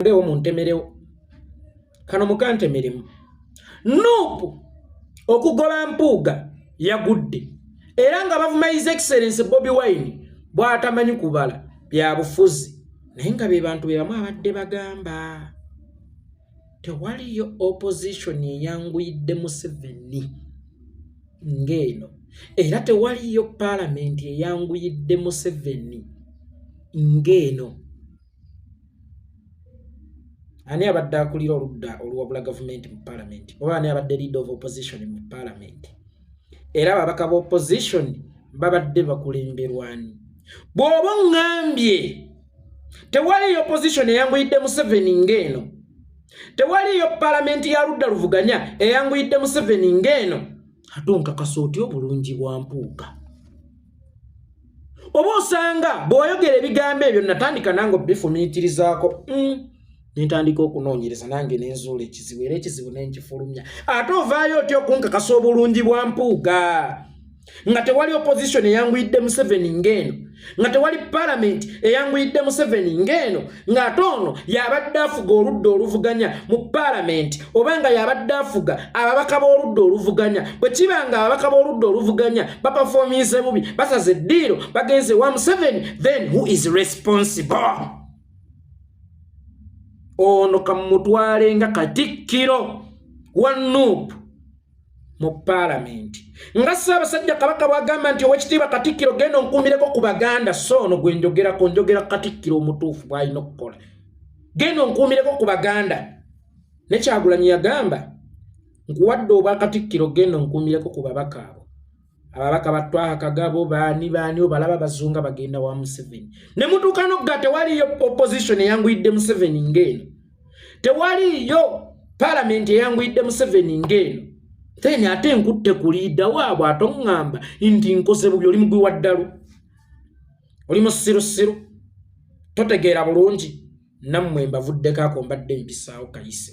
ndewo muntemerewo kano mukantemeremu Nuupu okugoba mpuuga yagudde era nga bavuma His Excellency Bobi Wine bw'atamanyi kubala bya bufuzi naye nga be bantu be bamu abadde bagamba tewaliyo opposition eyanguyidde Museveni ng'eno era tewaliyo parliament eyanguyidde Museveni ng'eno. Ani abadde akulira oludda oluwabula government mu parliament oba ani abadde leader of opposition mu parliament era ababaka ba opposition babadde bakulemberwani bw'oba ngambye tewaliyo opposition eyanguyidde Museveni ng'eno tewaliyo parliament ya ludda luvuganya eyanguyidde Museveni ng'eno atunka kasooti obulungi bwa mpuuga oba osanga bw'oyogera ebigambo ebyo natandika nange bifumiitirizaako nintandika okunoonyereza nange nenzuula ekizibu era ekizibu nenkifulumya ate ovaayo otya okunkakasa obulungi bwa mpuuga nga tewali opposition eyanguyidde Museveni ng'eno nga tewali parliament eyanguyidde Museveni ng'eno ng'ate ono yabadde afuga oludda oluvuganya mu parliament oba nga yabadde afuga ababaka b'oludda oluvuganya bwe kiba nga ababaka b'oludda oluvuganya bapafominze bubi basaze eddiiro bagenze wa Museveni then who is responsible? Ono kamutwale nga Katikkiro wa Nuupu mu parliament nga Ssaabasajja Kabaka bw'agamba nti Oweekitiibwa Katikkiro genda onkuumireko ku Baganda so ono gwe njogera Katikkiro omutuufu bw'alina okukola genda onkuumireko ku Baganda ne Kyagulanyi yagamba nkuwadde obwa Katikkiro genda onkuumireko ku babaka abo ababaka batwaha Kagabo baani obalaba bazunga bagenda wa Museveni ne mutuuka n'ogga tewaliyo opposition eyanguyidde Museveni ng'eno tewaliyo parliament eyanguyidde Museveni ng'eno then ate nkutte ku liida waabwe atoŋŋamba nti nkoze bubi oli mugwi wa ddalu oli musirusiru totegeera bulungi nammwe mbavuddeko ako mbadde mpisaawo kayise.